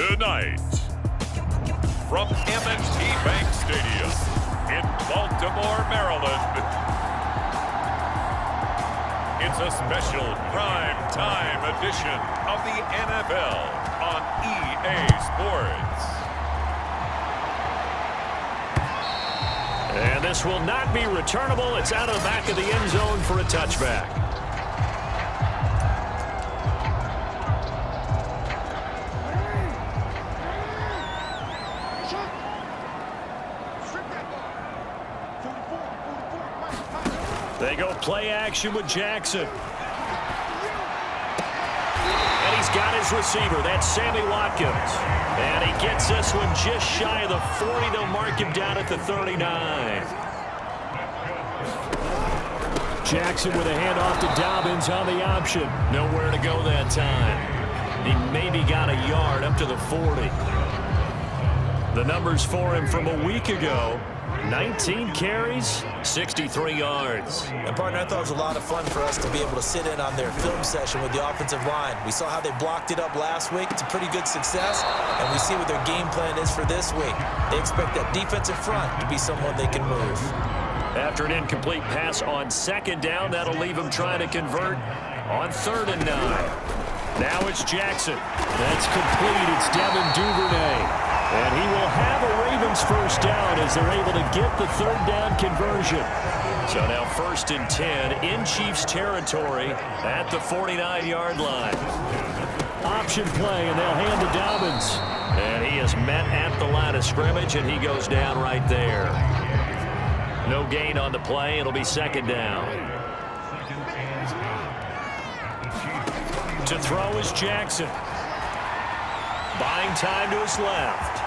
Tonight, from M&T Bank Stadium in Baltimore, Maryland, it's a special prime time edition of the NFL on EA Sports. And this will not be returnable. It's out of the back of the end zone for a touchback. They go play action with Jackson. And he's got his receiver. That's Sammy Watkins. And he gets this one just shy of the 40. They'll mark him down at the 39. Jackson with a handoff to Dobbins on the option. Nowhere to go that time. He maybe got a yard up to the 40. The numbers for him from a week ago: 19 carries, 63 yards. And, partner, I thought it was a lot of fun for us to be able to sit in on their film session with the offensive line. We saw how they blocked it up last week. It's a pretty good success, and we see what their game plan is for this week. They expect that defensive front to be someone they can move. After an incomplete pass on second down, that'll leave him trying to convert on 3rd and 9. Now it's Jackson. That's complete. It's Devin Duvernay. And he will have a Ravens first down as they're able to get the 3rd down conversion. So now 1st and 10 in Chiefs territory at the 49-yard line. Option play, and they'll hand to Dobbins. And he is met at the line of scrimmage, and he goes down right there. No gain on the play. It'll be 2nd down. To throw is Jackson. Buying time to his left.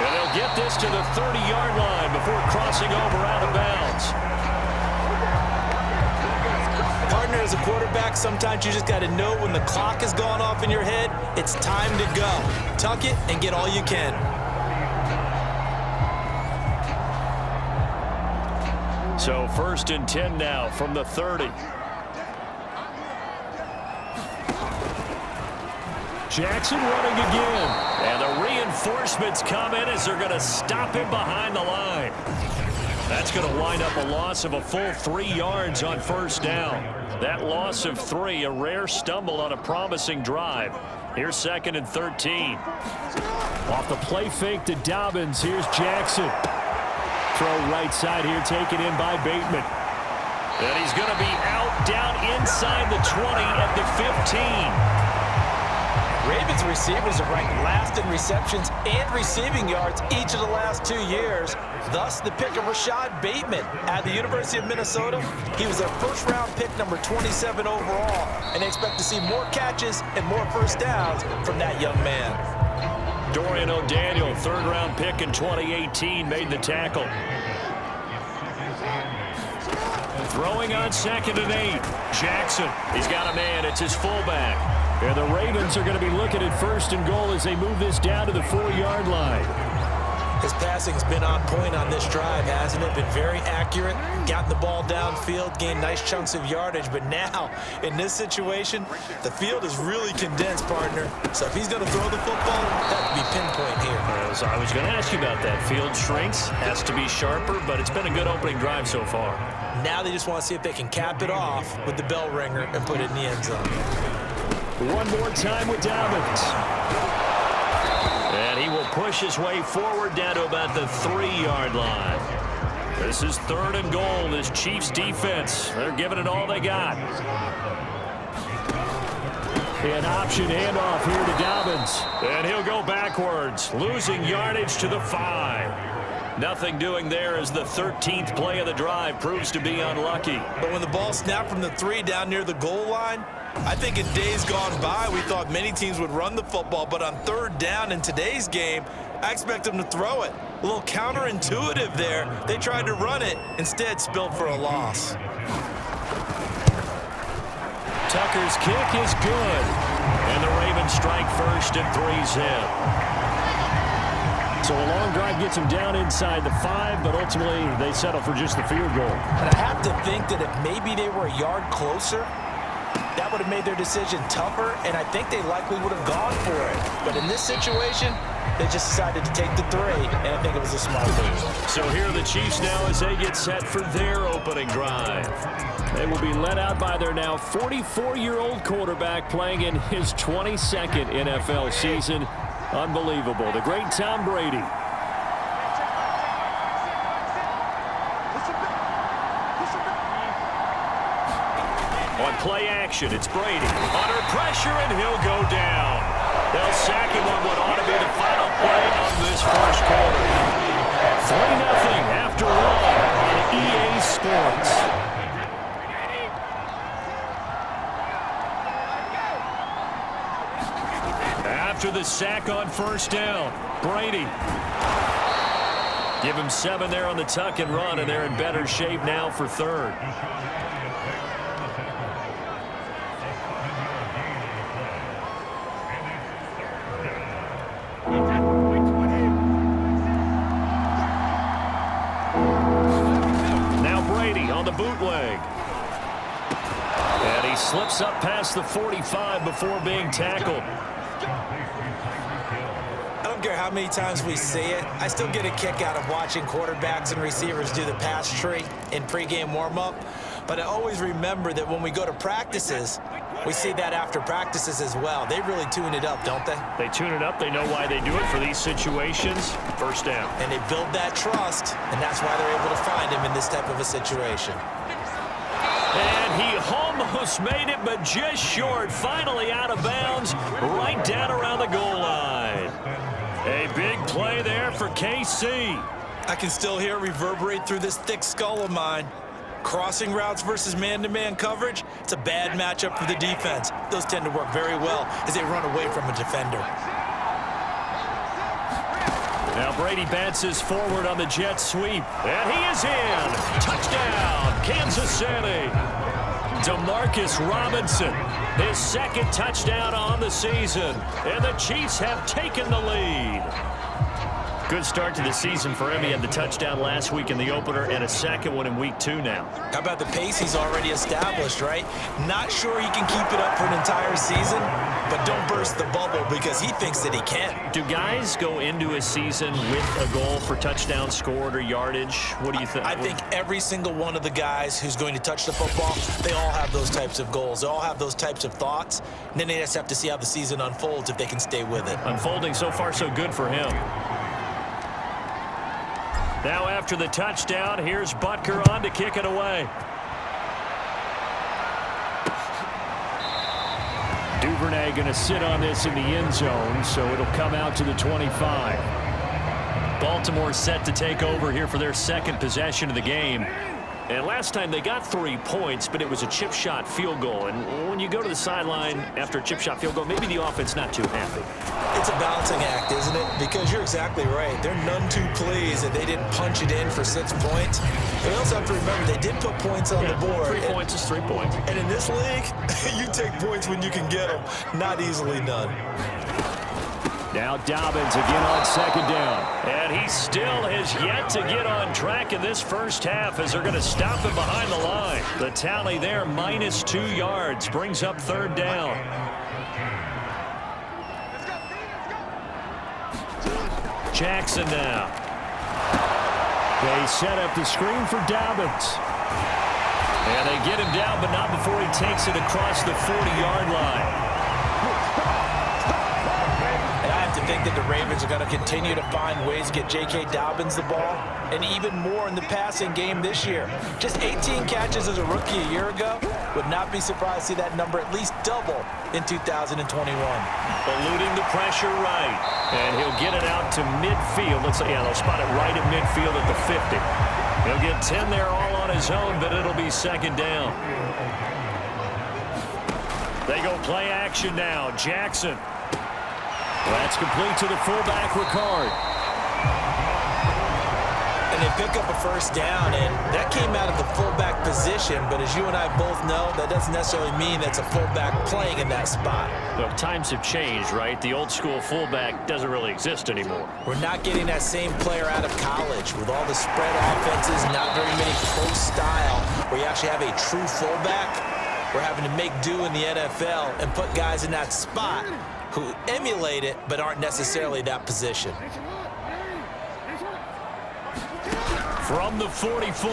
And they'll get this to the 30-yard line before crossing over out of bounds. Partner, as a quarterback, sometimes you just got to know when the clock has gone off in your head, it's time to go. Tuck it and get all you can. So 1st and 10 now from the 30. Jackson running again. And the reinforcements come in as they're going to stop him behind the line. That's going to wind up a loss of a full 3 yards on 1st down. That loss of 3, a rare stumble on a promising drive. Here's 2nd and 13. Off the play fake to Dobbins. Here's Jackson. Throw right side here, taken in by Bateman. And he's going to be out down inside the 20 at the 15. Ravens receivers are ranked last in receptions and receiving yards each of the last 2 years. Thus, the pick of Rashad Bateman at the University of Minnesota. He was their first-round pick, number 27 overall, and they expect to see more catches and more first downs from that young man. Dorian O'Daniel, 3rd-round pick in 2018, made the tackle. Throwing on 2nd and 8. Jackson, he's got a man. It's his fullback. And the Ravens are going to be looking at 1st and goal as they move this down to the 4-yard line. His passing's been on point on this drive, hasn't it? Been very accurate, gotten the ball downfield, gained nice chunks of yardage. But now, in this situation, the field is really condensed, partner. So if he's going to throw the football, that would be pinpoint here. So I was going to ask you about that. Field shrinks, has to be sharper, but it's been a good opening drive so far. Now they just want to see if they can cap it off with the bell ringer and put it in the end zone. One more time with Dobbins. And he will push his way forward down to about the 3-yard line. This is 3rd and goal. This Chiefs defense, they're giving it all they got. An option handoff here to Dobbins. And he'll go backwards, losing yardage to the 5. Nothing doing there as the 13th play of the drive proves to be unlucky. But when the ball snapped from the 3 down near the goal line, I think in days gone by, we thought many teams would run the football, but on 3rd down in today's game, I expect them to throw it. A little counterintuitive there. They tried to run it, instead spilled for a loss. Tucker's kick is good. And the Ravens strike first and 3's hit. So a long drive gets them down inside the 5, but ultimately they settle for just the field goal. And I have to think that if maybe they were a yard closer, that would have made their decision tougher, and I think they likely would have gone for it. But in this situation, they just decided to take the 3, and I think it was a smart move. So here are the Chiefs now as they get set for their opening drive. They will be led out by their now 44-year-old quarterback playing in his 22nd NFL season. Unbelievable. The great Tom Brady. On play action, it's Brady. Under pressure, and he'll go down. They'll sack him on what ought to be the final play of this first quarter. 3-0 after 1 on EA Sports. After the sack on first down, Brady. Give him 7 there on the tuck and run, and they're in better shape now for third. On the bootleg. And he slips up past the 45 before being tackled. I don't care how many times we see it. I still get a kick out of watching quarterbacks and receivers do the pass tree in pregame warm-up. But I always remember that when we go to practices, we see that after practices as well. They really tune it up, don't they? They tune it up. They know why they do it for these situations. First down. And they build that trust, and that's why they're able to find him in this type of a situation. And he almost made it, but just short. Finally out of bounds, right down around the goal line. A big play there for KC. I can still hear it reverberate through this thick skull of mine. Crossing routes versus man-to-man coverage, it's a bad matchup for the defense. Those tend to work very well as they run away from a defender. Now Brady bounces forward on the jet sweep, and he is in. Touchdown, Kansas City. Demarcus Robinson, his second touchdown on the season, and the Chiefs have taken the lead. Good start to the season for him. He had the touchdown last week in the opener and a second one in week 2 now. How about the pace he's already established, right? Not sure he can keep it up for an entire season, but don't burst the bubble because he thinks that he can. Do guys go into a season with a goal for touchdown scored or yardage? What do you think? I think every single one of the guys who's going to touch the football, they all have those types of goals. They all have those types of thoughts. And then they just have to see how the season unfolds if they can stay with it. Unfolding so far so good for him. Now after the touchdown, here's Butker on to kick it away. Duvernay going to sit on this in the end zone, so it'll come out to the 25. Baltimore set to take over here for their second possession of the game. And last time they got 3 points, but it was a chip shot field goal. And when you go to the sideline after a chip shot field goal, maybe the offense not too happy. It's a balancing act, isn't it? Because you're exactly right. They're none too pleased that they didn't punch it in for 6 points. But we also have to remember they did put points on the board. 3 points is 3 points. And in this league, you take points when you can get them. Not easily done. Now Dobbins again on second down. And he still has yet to get on track in this first half as they're going to stop him behind the line. The tally there, -2 yards, brings up third down. Jackson now. They set up the screen for Dobbins. And they get him down, but not before he takes it across the 40-yard line. I think that the Ravens are going to continue to find ways to get J.K. Dobbins the ball, and even more in the passing game this year. Just 18 catches as a rookie a year ago. Would not be surprised to see that number at least double in 2021. Eluding the pressure right, and he'll get it out to midfield. Let's say, yeah, they'll spot it right at midfield at the 50. He'll get 10 there all on his own, but it'll be second down. They go play action now. Jackson. That's complete to the fullback, Ricard. And they pick up a first down, and that came out of the fullback position. But as you and I both know, that doesn't necessarily mean that's a fullback playing in that spot. Well, times have changed, right? The old school fullback doesn't really exist anymore. We're not getting that same player out of college with all the spread offenses, not very many pro style, where you actually have a true fullback. We're having to make do in the NFL and put guys in that spot who emulate it but aren't necessarily that position. From the 44,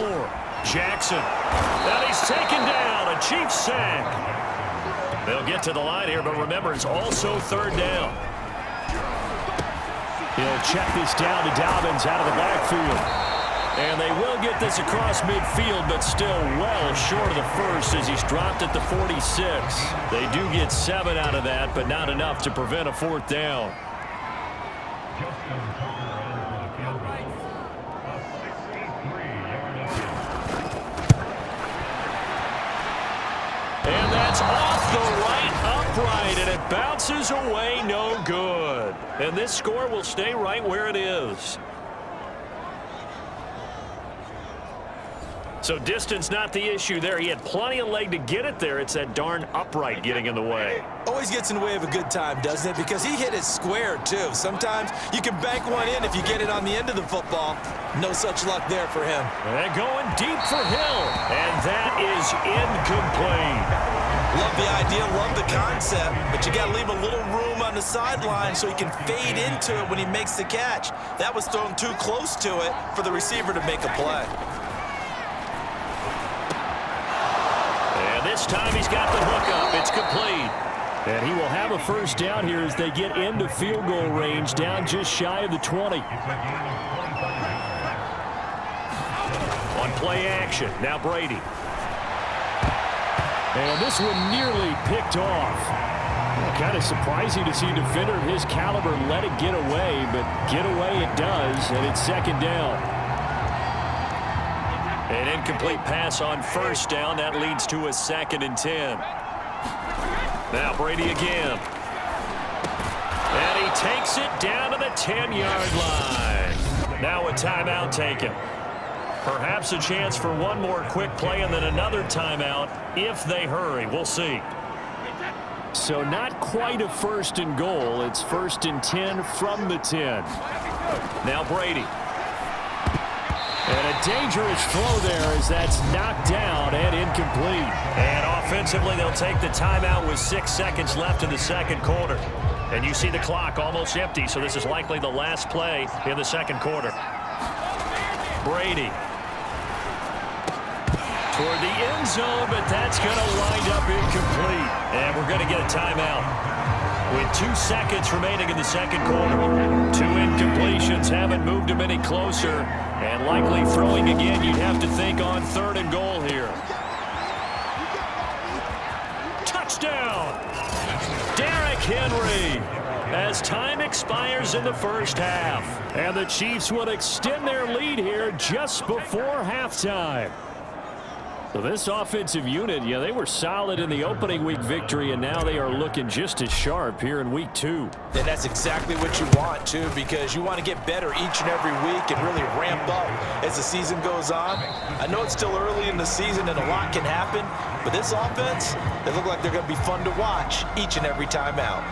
Jackson. And he's taken down, a Chiefs sack. They'll get to the line here, but remember, it's also third down. He'll check this down to Dobbins out of the backfield. And they will get this across midfield, but still well short of the first as he's dropped at the 46. They do get 7 out of that, but not enough to prevent a fourth down. And that's off the right upright, and it bounces away, no good. And this score will stay right where it is. So distance not the issue there. He had plenty of leg to get it there. It's that darn upright getting in the way. Always gets in the way of a good time, doesn't it? Because he hit it square, too. Sometimes you can bank one in if you get it on the end of the football. No such luck there for him. And going deep for Hill. And that is incomplete. Love the idea, love the concept, but you got to leave a little room on the sideline so he can fade into it when he makes the catch. That was thrown too close to it for the receiver to make a play. This time he's got the hook up. It's complete. And he will have a first down here as they get into field goal range, down just shy of the 20. On play action, now Brady. And this one nearly picked off. Kind of surprising to see a defender of his caliber let it get away, but get away it does, and it's second down. An incomplete pass on first down. That leads to a 2nd and 10. Now Brady again. And he takes it down to the 10-yard line. Now a timeout taken. Perhaps a chance for one more quick play and then another timeout if they hurry. We'll see. So not quite a 1st and goal. It's 1st and 10 from the 10. Now Brady. And a dangerous throw there as that's knocked down and incomplete. And offensively, they'll take the timeout with 6 seconds left in the second quarter. And you see the clock almost empty, so this is likely the last play in the second quarter. Brady. Toward the end zone, but that's going to wind up incomplete. And we're going to get a timeout. With 2 seconds remaining in the second quarter. 2 incompletions haven't moved him any closer. And likely throwing again, you'd have to think on 3rd and goal here. Touchdown! Derrick Henry. As time expires in the first half. And the Chiefs would extend their lead here just before halftime. So this offensive unit, yeah, they were solid in the opening week victory, and now they are looking just as sharp here in week 2. And that's exactly what you want, too, because you want to get better each and every week and really ramp up as the season goes on. I know it's still early in the season and a lot can happen, but this offense, they look like they're going to be fun to watch each and every time out.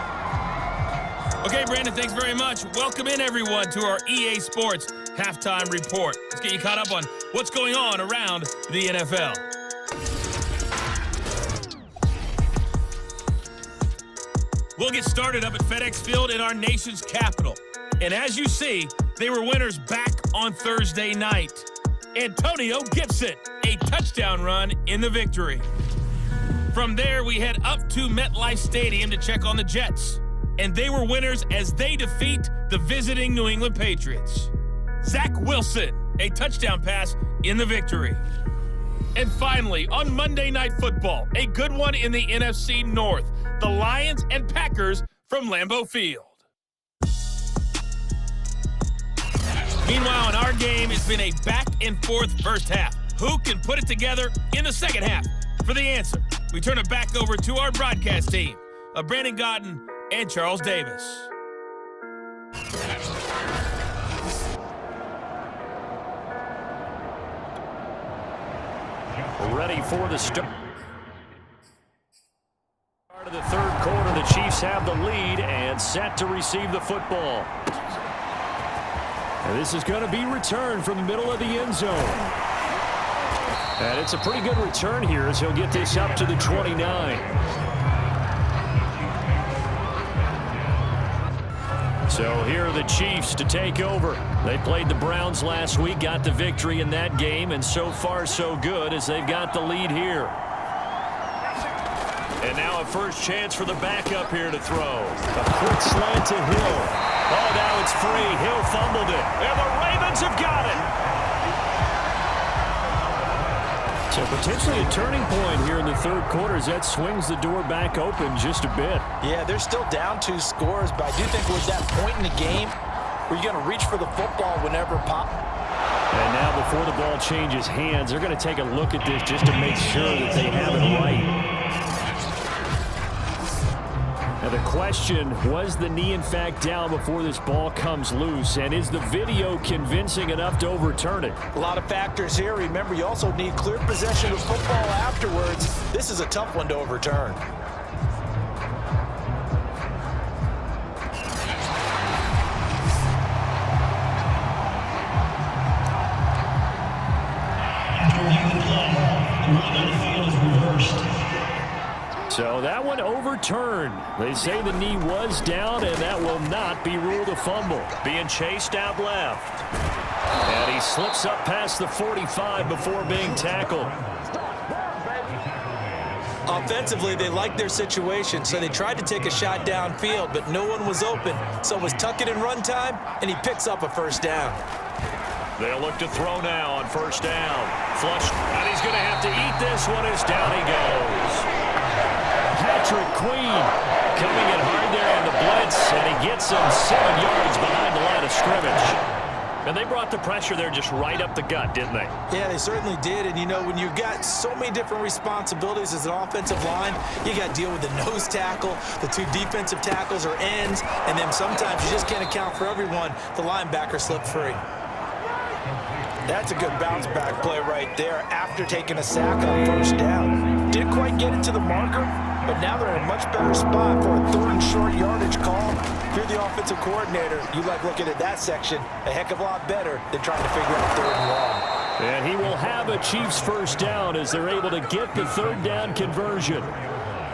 Okay, Brandon, thanks very much. Welcome in, everyone, to our EA Sports Halftime Report. Let's get you caught up on what's going on around the NFL. We'll get started up at FedEx Field in our nation's capital. And as you see, they were winners back on Thursday night. Antonio Gibson, a touchdown run in the victory. From there, we head up to MetLife Stadium to check on the Jets. And they were winners as they defeat the visiting New England Patriots. Zach Wilson, a touchdown pass in the victory. And finally, on Monday Night Football, a good one in the NFC North, the Lions and Packers from Lambeau Field. Meanwhile, in our game, it's been a back-and-forth first half. Who can put it together in the second half? For the answer, we turn it back over to our broadcast team of Brandon Godden and Charles Davis. Ready for the start of the third quarter. The Chiefs have the lead and set to receive the football. And this is going to be returned from the middle of the end zone. And it's a pretty good return here as he'll get this up to the 29. So here are the Chiefs to take over. They played the Browns last week, got the victory in that game, and so far so good as they've got the lead here. And now a first chance for the backup here to throw. A quick slant to Hill. Oh, now it's free. Hill fumbled it. And the Ravens have got it. So potentially a turning point here in the third quarter as that swings the door back open just a bit. Yeah, they're still down 2 scores, but I do think we're at that point in the game where you're going to reach for the football whenever possible. And now before the ball changes hands, they're going to take a look at this just to make sure that they have it right. Now the question, was the knee in fact down before this ball comes loose? And is the video convincing enough to overturn it? A lot of factors here. Remember, you also need clear possession of football afterwards. This is a tough one to overturn. So that one overturned. They say the knee was down, and that will not be ruled a fumble. Being chased out left. And he slips up past the 45 before being tackled. Offensively, they liked their situation, so they tried to take a shot downfield, but no one was open. So it was tuck it in run time, and he picks up a first down. They'll look to throw now on first down. Flush, and he's going to have to eat this one as down he goes. Patrick Queen coming in hard there on the blitz, and he gets him 7 yards behind the line of scrimmage. And they brought the pressure there just right up the gut, didn't they? Yeah, they certainly did. And, you know, when you've got so many different responsibilities as an offensive line, you got to deal with the nose tackle, the 2 defensive tackles or ends, and then sometimes you just can't account for everyone. The linebacker slipped free. That's a good bounce back play right there after taking a sack on first down. Didn't quite get it to the marker, but now they're in a much better spot for a 3rd and short yardage call. If you're the offensive coordinator, you like looking at that section a heck of a lot better than trying to figure out 3rd and long. And he will have a Chiefs first down as they're able to get the 3rd down conversion.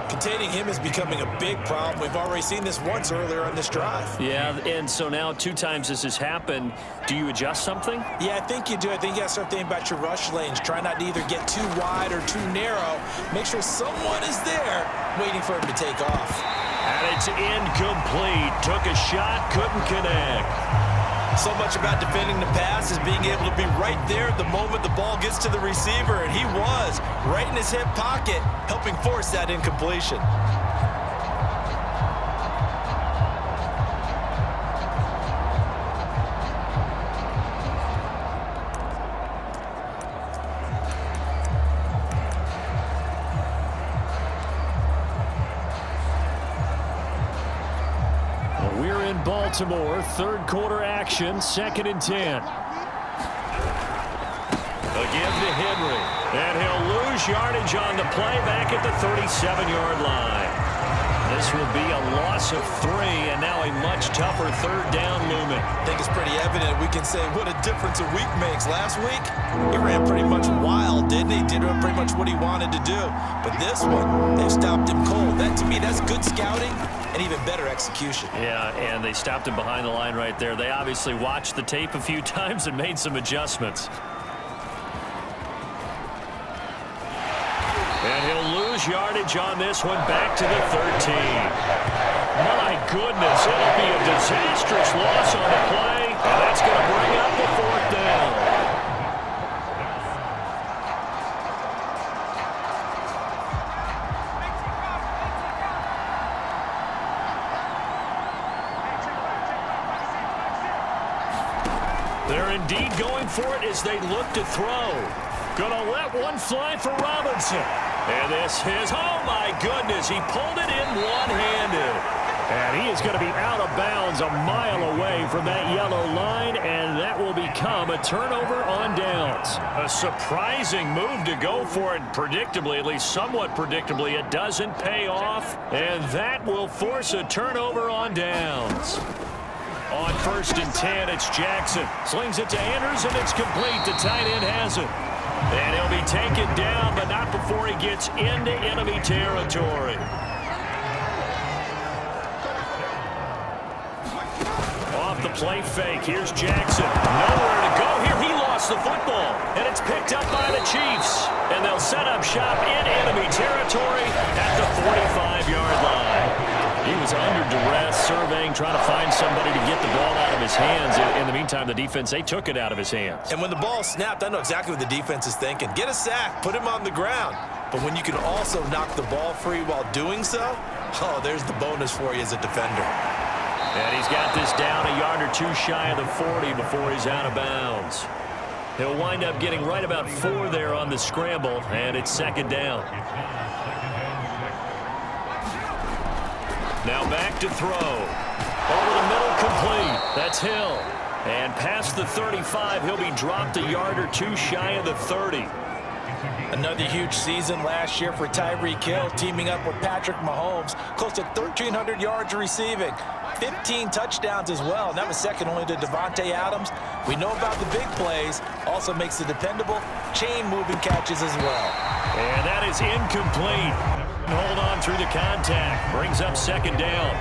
Containing him is becoming a big problem. We've already seen this once earlier on this drive. Yeah, and so now 2 times this has happened. Do you adjust something? Yeah, I think you do. I think you got to start thinking about your rush lanes. Try not to either get too wide or too narrow. Make sure someone is there waiting for him to take off. And it's incomplete. Took a shot, couldn't connect. So much about defending the pass is being able to be right there at the moment the ball gets to the receiver, and he was right in his hip pocket, helping force that incompletion. Baltimore, 3rd quarter action, 2nd and 10. Again to Henry, and he'll lose yardage on the play back at the 37-yard line. This will be a loss of 3, and now a much tougher 3rd down looming. I think it's pretty evident. We can say what a difference a week makes. Last week, he ran pretty much wild, didn't he? Did pretty much what he wanted to do. But this one, they stopped him cold. That, to me, that's good scouting and even better execution. Yeah, and they stopped him behind the line right there. They obviously watched the tape a few times and made some adjustments. And he'll lose yardage on this one back to the 13. My goodness, it'll be a disastrous loss on the play, and that's going to bring up the 4th down. They're indeed going for it as they look to throw. Gonna let one fly for Robinson. And this is, oh my goodness, he pulled it in one-handed. And he is going to be out of bounds a mile away from that yellow line, and that will become a turnover on downs. A surprising move to go for it, predictably, at least somewhat predictably. It doesn't pay off, and that will force a turnover on downs. On 1st and 10, it's Jackson. Slings it to Andrews, and it's complete. The tight end has it. And he'll be taken down, but not before he gets into enemy territory. Off the play fake, here's Jackson. Nowhere to go here. He lost the football, and it's picked up by the Chiefs. And they'll set up shop in enemy territory at the 45-yard line. He was under duress, surveying, trying to find somebody to get the ball out of his hands. In the meantime, the defense, they took it out of his hands. And when the ball snapped, I know exactly what the defense is thinking. Get a sack, put him on the ground. But when you can also knock the ball free while doing so, oh, there's the bonus for you as a defender. And he's got this down a yard or two shy of the 40 before he's out of bounds. He'll wind up getting right about 4 there on the scramble, and it's second down. Now back to throw. Over the middle, complete. That's Hill. And past the 35, he'll be dropped a yard or two shy of the 30. Another huge season last year for Tyreek Hill, teaming up with Patrick Mahomes. Close to 1,300 yards receiving. 15 touchdowns as well, and that was second only to Devontae Adams. We know about the big plays. Also makes the dependable chain-moving catches as well. And that is incomplete. Hold on through the contact. Brings up second down.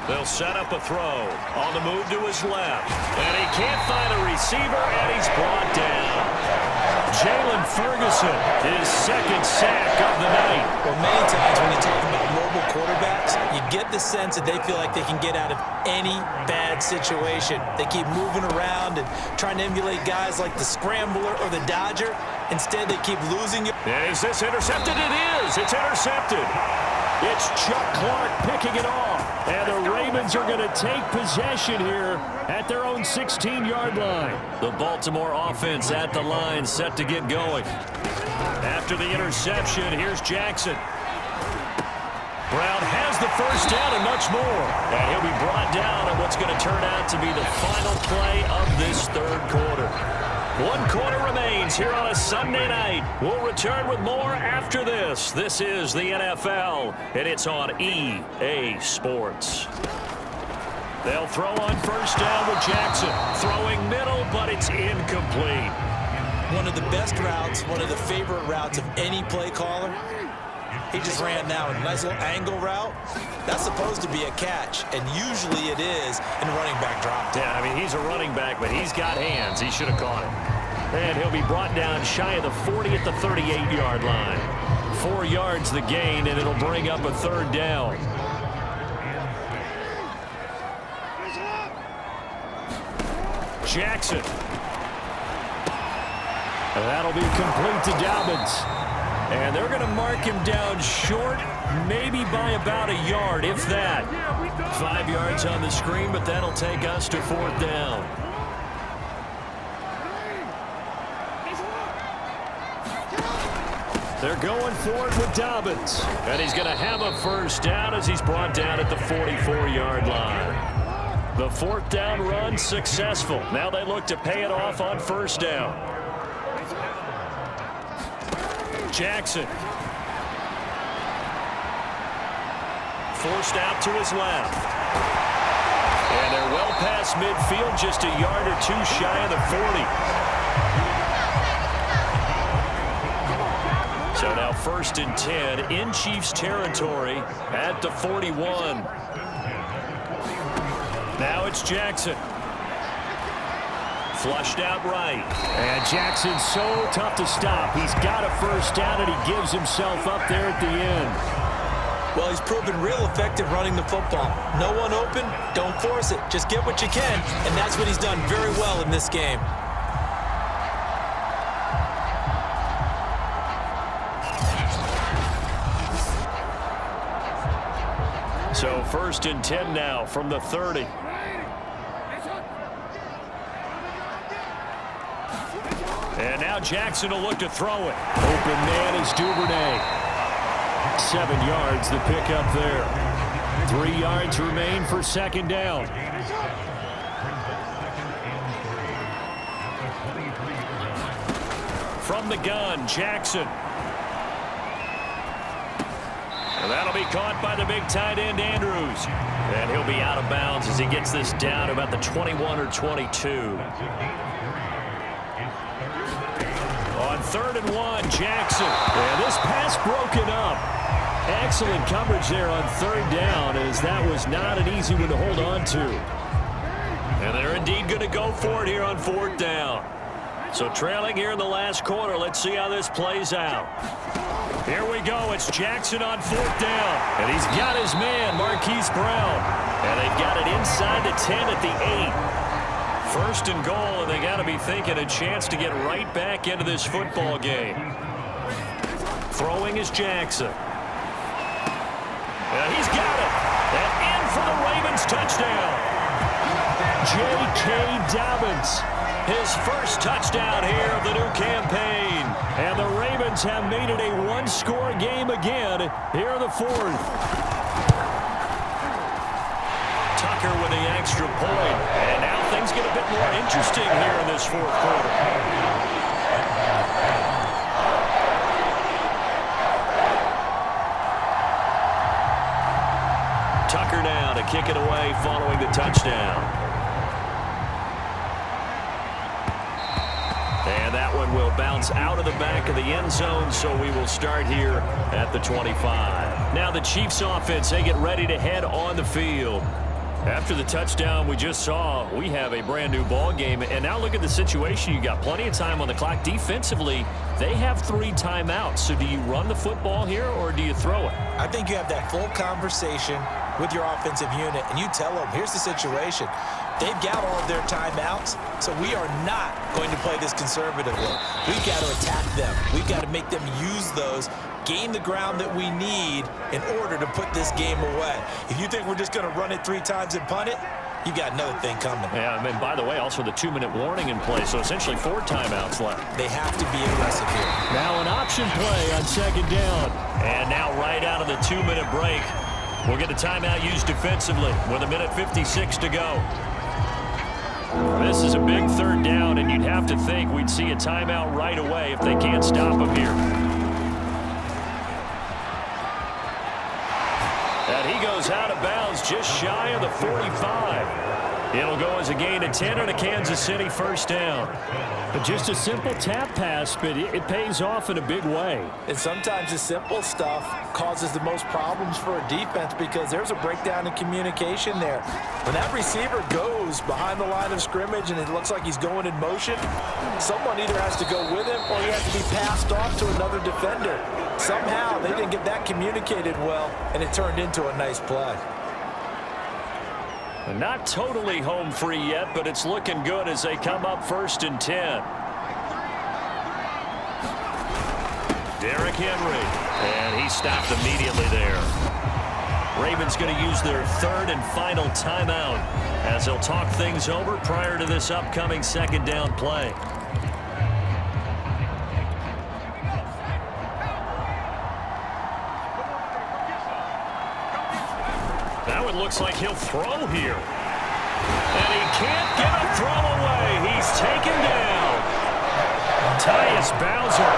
They'll set up a throw. On the move to his left. And he can't find a receiver, and he's brought down. Jalen Ferguson, his second sack of the night. Well, many times when you talk about mobile quarterbacks, you get the sense that they feel like they can get out of any bad situation. They keep moving around and trying to emulate guys like the Scrambler or the Dodger. Instead, they keep losing. Is this intercepted? It is. It's intercepted. It's Chuck Clark picking it off. And the Ravens are going to take possession here at their own 16-yard line. The Baltimore offense at the line, set to get going. After the interception, here's Jackson. Brown has the first down and much more. And he'll be brought down on what's going to turn out to be the final play of this third quarter. 1 quarter remains here on a Sunday night. We'll return with more after this. This is the NFL, and it's on EA Sports. They'll throw on first down with Jackson. Throwing middle, but it's incomplete. One of the best routes, one of the favorite routes of any play caller. He just ran now a nice little angle route. That's supposed to be a catch, and usually it is in running back drop. Yeah, I mean, he's a running back, but he's got hands. He should have caught it. And he'll be brought down shy of the 40 at the 38-yard line. 4 yards the gain, and it'll bring up a third down. Jackson. And that'll be complete to Dobbins. And they're going to mark him down short, maybe by about a yard, if that. 5 yards on the screen, but that'll take us to fourth down. They're going for it with Dobbins. And he's going to have a first down as he's brought down at the 44-yard line. The fourth down run successful. Now they look to pay it off on first down. Jackson. Forced out to his left. And they're well past midfield, just a yard or two shy of the 40. So now 1st and 10 in Chiefs territory at the 41. Now it's Jackson. Flushed out right. And Jackson's so tough to stop. He's got a first down, and he gives himself up there at the end. Well, he's proven real effective running the football. No one open, don't force it. Just get what you can, and that's what he's done very well in this game. So 1st and 10 now from the 30. And now Jackson will look to throw it. Open man is Duvernay. 7 yards the pickup there. 3 yards remain for second down. From the gun, Jackson. And that'll be caught by the big tight end, Andrews. And he'll be out of bounds as he gets this down to about the 21 or 22. On 3rd and 1, Jackson. And this pass broken up. Excellent coverage there on 3rd down, as that was not an easy one to hold on to. And they're indeed going to go for it here on 4th down. So trailing here in the last quarter, let's see how this plays out. Here we go. It's Jackson on 4th down. And he's got his man, Marquise Brown. And they've got it inside the 10 at the 8. 1st and goal, and they got to be thinking a chance to get right back into this football game. Throwing is Jackson. And he's got it. And in for the Ravens touchdown. J.K. Dobbins. His first touchdown here of the new campaign. And the Ravens have made it a one-score game again here in the 4th. Tucker with the extra point. And now things get a bit more interesting here in this 4th quarter. Tucker now to kick it away following the touchdown. And that one will bounce out of the back of the end zone, so we will start here at the 25. Now the Chiefs offense, they get ready to head on the field. After the touchdown we just saw, we have a brand new ball game. And now look at the situation. You got plenty of time on the clock. Defensively, they have 3 timeouts. So do you run the football here or do you throw it? I think you have that full conversation with your offensive unit, and you tell them, here's the situation. They've got all of their timeouts, so we are not going to play this conservatively. We've got to attack them. We've got to make them use those, gain the ground that we need in order to put this game away. If you think we're just going to run it 3 times and punt it, you've got another thing coming. Yeah, and by the way, also the 2-minute warning in play, so essentially 4 timeouts left. They have to be aggressive here. Now an option play on 2nd down. And now right out of the 2-minute break, we'll get a timeout used defensively with 1:56 to go. This is a big 3rd down, and you'd have to think we'd see a timeout right away if they can't stop him here. And he goes out of bounds just shy of the 45. It'll go as a gain of 10 on a Kansas City 1st down. But just a simple tap pass, but it pays off in a big way. And sometimes the simple stuff causes the most problems for a defense because there's a breakdown in communication there. When that receiver goes behind the line of scrimmage and it looks like he's going in motion, someone either has to go with him or he has to be passed off to another defender. Somehow they didn't get that communicated well, and it turned into a nice play. Not totally home free yet, but it's looking good as they come up 1st and 10. Derrick Henry, and he stopped immediately there. Ravens going to use their 3rd and final timeout as they'll talk things over prior to this upcoming 2nd down play. Now it looks like he'll throw here. And he can't get a throw away. He's taken down. Tyus Bowser.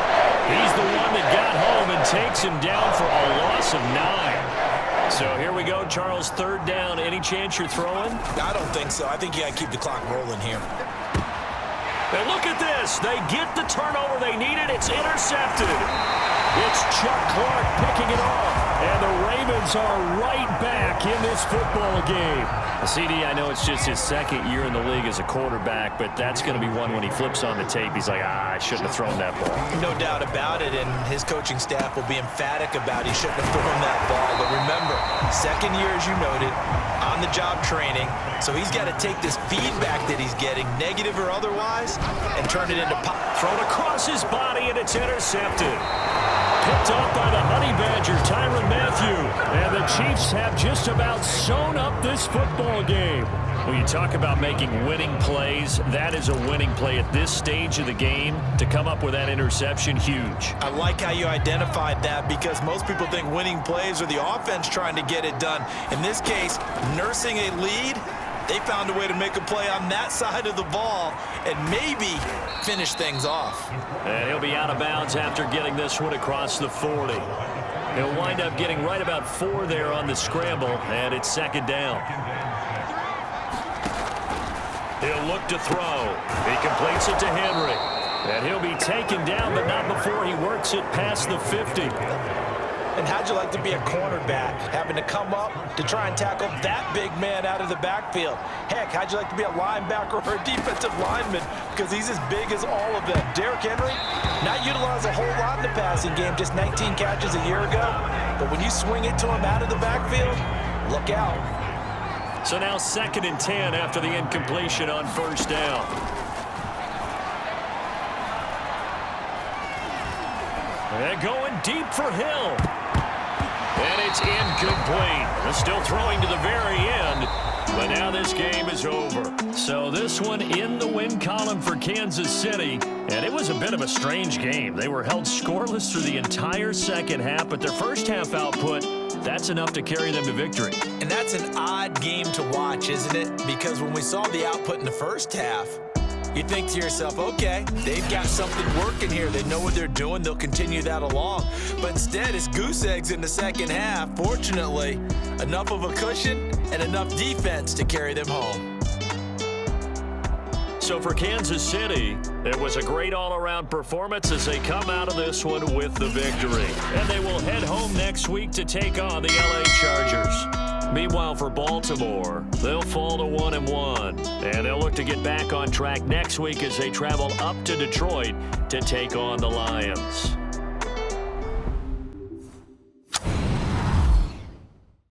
He's the one that got home and takes him down for a loss of 9. So here we go, Charles, 3rd down. Any chance you're throwing? I don't think so. I think you got to keep the clock rolling here. And look at this. They get the turnover they needed. It's intercepted. It's Chuck Clark picking it off. And the Ravens are right back in this football game. CD, I know it's just his 2nd year in the league as a quarterback, but that's going to be one when he flips on the tape. He's like, I shouldn't have thrown that ball. No doubt about it, and his coaching staff will be emphatic about he shouldn't have thrown that ball. But remember, 2nd year, as you noted, on-the-job training, so he's got to take this feedback that he's getting, negative or otherwise, and turn it into pop. Thrown across his body, and it's intercepted. Picked off by the Honey Badger, Tyrann Mathieu. And the Chiefs have just about sewn up this football game. When you talk about making winning plays, that is a winning play at this stage of the game. To come up with that interception, huge. I like how you identified that because most people think winning plays are the offense trying to get it done. In this case, nursing a lead They found a way to make a play on that side of the ball and maybe finish things off. And he'll be out of bounds after getting this one across the 40. He'll wind up getting right about 4 there on the scramble, and it's second down. He'll look to throw. He completes it to Henry. And he'll be taken down, but not before he works it past the 50. And how'd you like to be a cornerback, having to come up to try and tackle that big man out of the backfield? Heck, how'd you like to be a linebacker or a defensive lineman, because he's as big as all of them? Derrick Henry, not utilized a whole lot in the passing game, just 19 catches a year ago. But when you swing it to him out of the backfield, look out. So now 2nd and 10 after the incompletion on first down. And going deep for Hill. And it's incomplete. They're still throwing to the very end, but now this game is over. So this one in the win column for Kansas City, and it was a bit of a strange game. They were held scoreless through the entire second half, but their first half output, that's enough to carry them to victory. And that's an odd game to watch, isn't it? Because when we saw the output in the first half, you think to yourself, okay, they've got something working here. They know what they're doing. They'll continue that along. But instead, it's goose eggs in the second half. Fortunately, enough of a cushion and enough defense to carry them home. So for Kansas City, it was a great all-around performance as they come out of this one with the victory. And they will head home next week to take on the LA Chargers. Meanwhile, for Baltimore, they'll fall to 1-1, and they'll look to get back on track next week as they travel up to Detroit to take on the Lions.